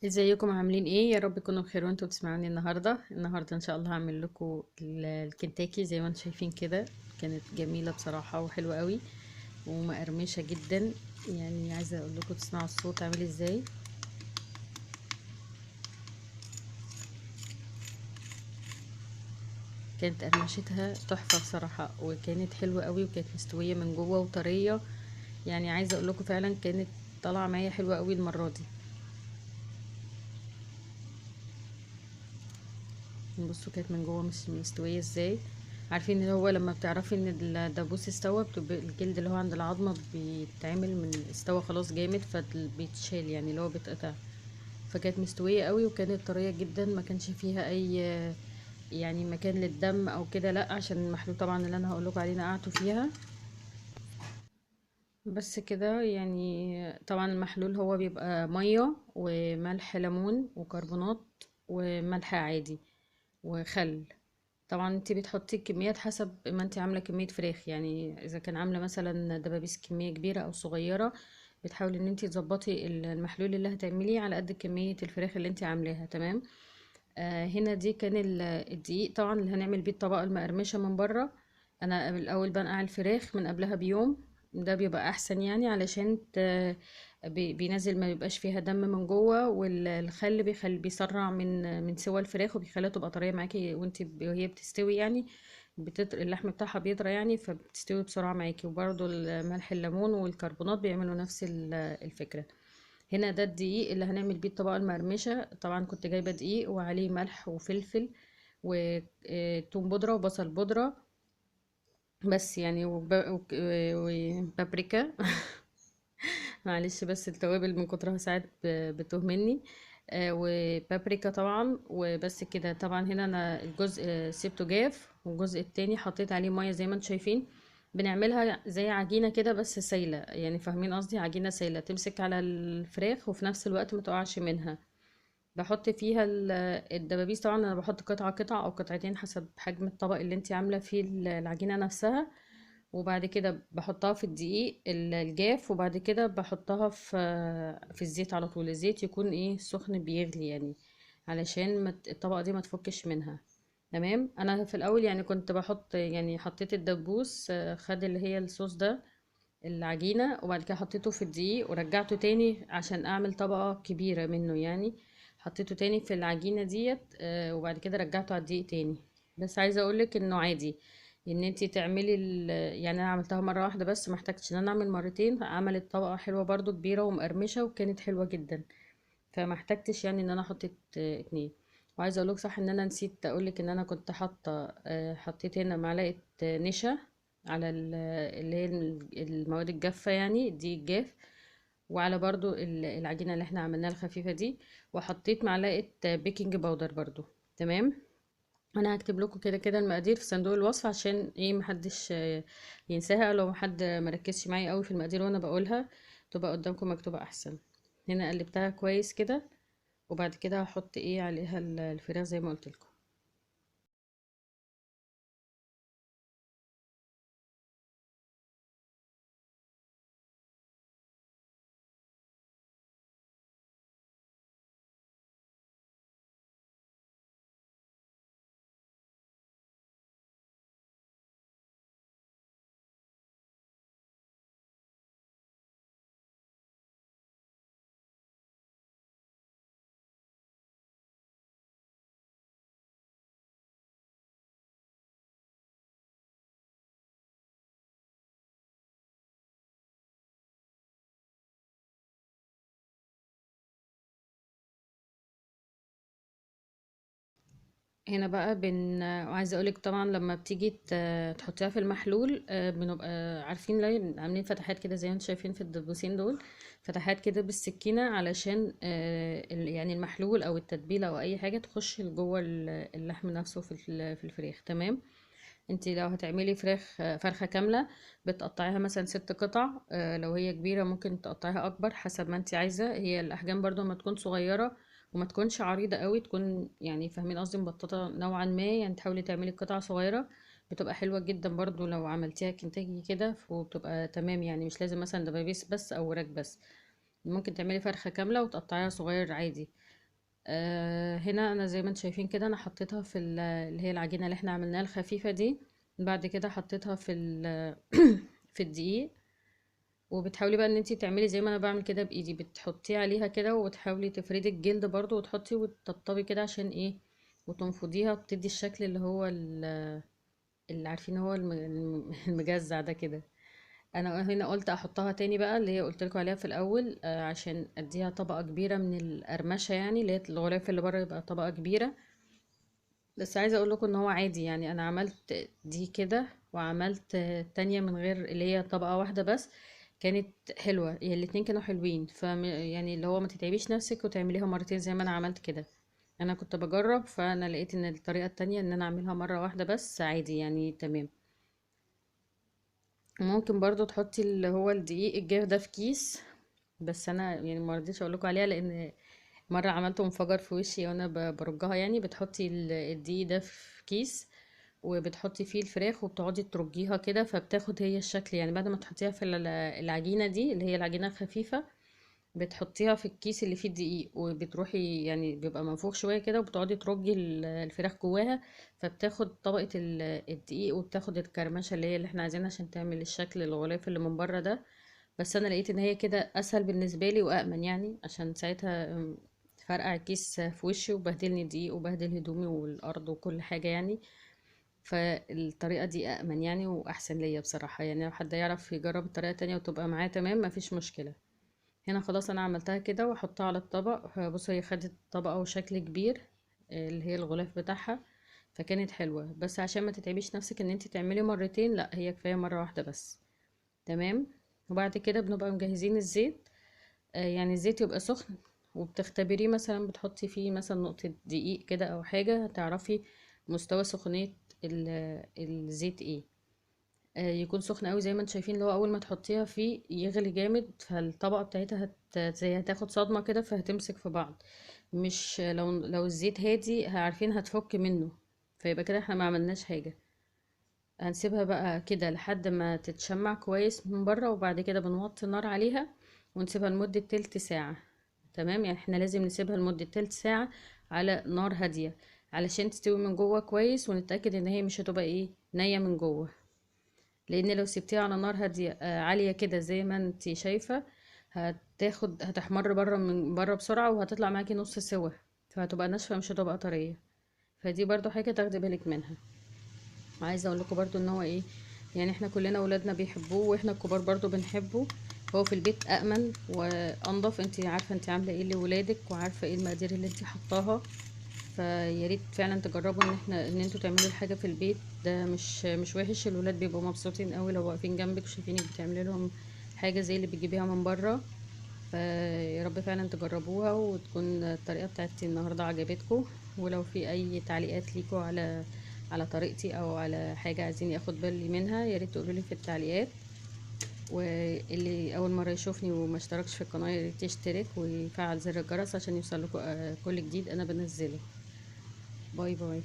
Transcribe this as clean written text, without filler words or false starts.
ازيكم عاملين ايه؟ يا رب تكونوا بخير وانتوا بتسمعوني. النهارده ان شاء الله هعمل لكم الكنتاكي زي ما انتم شايفين كده. كانت جميله بصراحه وحلوه قوي ومقرمشه جدا. يعني عايزه اقول لكم تسمعوا الصوت عامل ازاي. كانت قرمشتها تحفه بصراحه، وكانت حلوه قوي، وكانت مستويه من جوه وطريه. يعني عايزه اقول لكم فعلا كانت طالعه معايا حلوه قوي المره دي. بصوا كانت من جوه مش مستويه ازاي. عارفين اللي هو لما بتعرفي ان الدبوس استوى، بتبقى الجلد اللي هو عند العظمه بيتعمل من استوى خلاص جامد فبيتشال، يعني اللي هو بيتقطع. فكانت مستويه قوي وكانت طريه جدا، ما كانش فيها اي يعني مكان للدم او كده، لا عشان المحلول طبعا اللي انا هقول لكم عليه نقعته فيها. بس كده يعني. طبعا المحلول هو بيبقى ميه وملح ليمون وكربونات وملح عادي وخل. طبعا انت بتحطي كميات حسب ما انت عامله كميه فراخ، يعني اذا كان عامله مثلا دبابيس كميه كبيره او صغيره، بتحاولي ان انت تظبطي المحلول اللي هتعمليه على قد كميه الفراخ اللي انت عاملاها. تمام. هنا دي كان الدقيق طبعا اللي هنعمل بيه الطبقه المقرمشه من بره. انا الاول بنقع الفراخ من قبلها بيوم. ده بيبقى احسن يعني علشان بينزل ما بيبقاش فيها دم من جوه، والخل بيسرع من سوى الفراخ وبيخليها تبقى طريه معاكي وهي بتستوي يعني. اللحم بتاعها بيطرى يعني فبتستوي بسرعه معاكي. وبرده الملح الليمون والكربونات بيعملوا نفس الفكره. هنا ده الدقيق اللي هنعمل بيه الطبقة المقرمشة. طبعا كنت جايبة دقيق وعليه ملح وفلفل وتوم بودرة وبصل بودرة بس يعني وبابريكا. معلش بس التوابل من كترها ساعات بتوه مني. وبابريكا طبعا وبس كده. طبعا هنا انا الجزء سيبته جاف، والجزء التاني حطيت عليه مية زي ما انتم شايفين. بنعملها زي عجينة كده بس سايلة، يعني فاهمين قصدي؟ عجينة سايلة تمسك على الفراخ وفي نفس الوقت ما تقعش منها. بحط فيها الدبابيس. طبعا انا بحط قطعة قطعة او قطعتين حسب حجم الطبق اللي انت عاملة فيه العجينة نفسها. وبعد كده بحطها في الدقيق الجاف، وبعد كده بحطها في الزيت على طول. الزيت يكون ايه سخن بيغلي يعني، علشان الطبقة دي ما تفكش منها. تمام. انا في الاول يعني كنت بحط، يعني حطيت الدبوس خد اللي هي الصوص ده العجينة، وبعد كده حطيته في الدقيق ورجعته تاني عشان اعمل طبقة كبيرة منه يعني. حطيته تاني في العجينة ديت وبعد كده رجعته على الدقيق تاني. بس عايزة اقولك انه عادي ان انتي تعملي يعني انا عملتها مرة واحدة بس، محتاجتش ان انا اعمل مرتين. عملت طبقة حلوة برضو كبيرة ومقرمشة وكانت حلوة جدا. فما احتاجتش يعني ان انا احط اتنين. وعايزه اقولك صح ان انا نسيت اقولك ان انا كنت حاطه حطيت هنا معلقه نشا على اللي هي المواد الجافه، يعني دي الجاف. وعلى برضو العجينه اللي احنا عملناها الخفيفه دي. وحطيت معلقه بيكنج باودر برضو. تمام. انا هكتب لكم كده كده المقادير في صندوق الوصف عشان ايه محدش ينساها، لو حد مركزش معايا قوي في المقادير وانا بقولها تبقى قدامكم مكتوبة احسن. هنا قلبتها كويس كده، وبعد كده هحط ايه عليها الفراخ زي ما قلت لكم. هنا بقى وعايزه اقولك طبعا لما بتيجي تحطيها في المحلول بنبقى عارفين ليه عاملين فتحات كده زي ما انتم شايفين في الدبوسين دول. فتحات كده بالسكينه علشان يعني المحلول او التتبيله او اي حاجه تخش جوه اللحم نفسه في الفراخ. تمام. انتي لو هتعملي فرخة كاملة بتقطعيها مثلا 6 قطع. لو هي كبيرة ممكن تقطعيها اكبر حسب ما انتي عايزة. هي الاحجام برضو ما تكون صغيرة وما تكونش عريضة قوي، تكون يعني فاهمين قصدي مبططة نوعا ما، يعني تحاولي تعملي قطع صغيرة. بتبقى حلوة جدا برضو لو عملتيها كنتاكي كده، وبتبقى تمام يعني مش لازم مثلا دبابيس بس او وراك بس. ممكن تعملي فرخة كاملة وتقطعيها صغير عادي. هنا انا زي ما انتم شايفين كده انا حطيتها في اللي هي العجينه اللي احنا عملناها الخفيفه دي. بعد كده حطيتها في في الدقيق. وبتحاولي بقى ان انتي تعملي زي ما انا بعمل كده بايدي، بتحطيه عليها كده وتحاولي تفردي الجلد برضو وتحطي وتطبطبي كده عشان ايه، وتنفضيها بتدي الشكل اللي هو اللي عارفين هو المجزع ده كده. انا هنا قلت احطها تاني بقى اللي هي قلت لكم عليها في الاول، عشان اديها طبقة كبيرة من القرمشة، يعني اللي هي الغلاف اللي بره يبقى طبقة كبيرة. بس عايزة اقول لكم ان هو عادي، يعني انا عملت دي كده وعملت تانية من غير اللي هي طبقة واحدة بس، كانت حلوة. يعني الاتنين كانوا حلوين، يعني اللي هو ما تتعبيش نفسك وتعمليها مرتين زي ما انا عملت كده. انا كنت بجرب فانا لقيت ان الطريقة التانية ان انا اعملها مرة واحدة بس عادي يعني تمام. ممكن برضو تحطي اللي هو الدقيق الجاف ده في كيس، بس انا يعني ما رضيتش اقول لكم عليها لان مره عملته انفجر في وشي وانا برجها. يعني بتحطي الدقيق ده في كيس وبتحطي فيه الفراخ وبتقعدي ترجيها كده فبتاخد هي الشكل. يعني بعد ما تحطيها في العجينه دي اللي هي العجينه الخفيفه، بتحطيها في الكيس اللي فيه الدقيق وبتروحي يعني بيبقى منفوخ شويه كده وبتقعدي ترجي الفراخ جواها، فبتاخد طبقه الدقيق وبتاخد الكرمشه اللي احنا عايزينها عشان تعمل الشكل الغلاف اللي من بره ده. بس انا لقيت ان هي كده اسهل بالنسبه لي وامن، يعني عشان ساعتها فرقع الكيس في وشي وبهدلني دقيق وبهدل هدومي والارض وكل حاجه يعني. فالطريقه دي امن يعني واحسن ليا بصراحه. يعني لو حد يعرف يجرب الطريقه التانية وتبقى معاه تمام مفيش مشكله. هنا خلاص انا عملتها كده واحطها على الطبق. بصوا هي خدت طبقه وشكل كبير، اللي هي الغلاف بتاعها، فكانت حلوه. بس عشان ما تتعبيش نفسك ان انت تعملي مرتين، لا هي كفايه مره واحده بس. تمام. وبعد كده بنبقى مجهزين الزيت. يعني الزيت يبقى سخن وبتختبريه، مثلا بتحطي فيه مثلا نقطة دقيق كده او حاجة هتعرفي مستوى سخونية الزيت ايه. يكون سخن قوي زي ما انتم شايفين، اللي هو اول ما تحطيها فيه يغلي جامد فالطبقة بتاعتها زي هتاخد صدمة كده فهتمسك في بعض. مش لو الزيت هادي عارفين هتفك منه، فيبقى كده احنا ما عملناش حاجة. هنسيبها بقى كده لحد ما تتشمع كويس من بره، وبعد كده بنوطي النار عليها ونسيبها لمدة تلت ساعة. تمام، يعني احنا لازم نسيبها لمدة تلت ساعة على نار هادية علشان تستوي من جوه كويس، ونتأكد ان هي مش هتبقى ايه نية من جوه. لان لو سبتيها على نار هادية عالية كده زي ما انتي شايفة، هتحمر بره من بره بسرعة وهتطلع معاكي نص سوا، فهتبقى ناشفة مش هتبقى طرية. فدي برضو حاجة تاخدي بالك منها. عايزه اقول لكم برضو ان هو ايه، يعني احنا كلنا اولادنا بيحبوه واحنا الكبار برضو بنحبه. هو في البيت امن وانضف، انت عارفه انت عامله ايه لولادك وعارفه ايه المقادير اللي انت حطاها. فيا ريت فعلا تجربوا ان انتوا تعملوا الحاجه في البيت. ده مش وحش، الولاد بيبقوا مبسوطين قوي لو واقفين جنبك وشايفينك بتعملي لهم حاجه زي اللي بتجيبيها من بره. فيا رب فعلا تجربوها وتكون الطريقة بتاعتي النهاردة عجبتكم. ولو في اي تعليقات ليكوا على طريقتي او على حاجة عايزين اخد بالي منها يا ريت تقولوا لي في التعليقات. واللي اول مرة يشوفني وما اشتركش في القناة يا ريت يشترك ويفعل زر الجرس عشان يوصل لكم كل جديد انا بنزله. باي باي.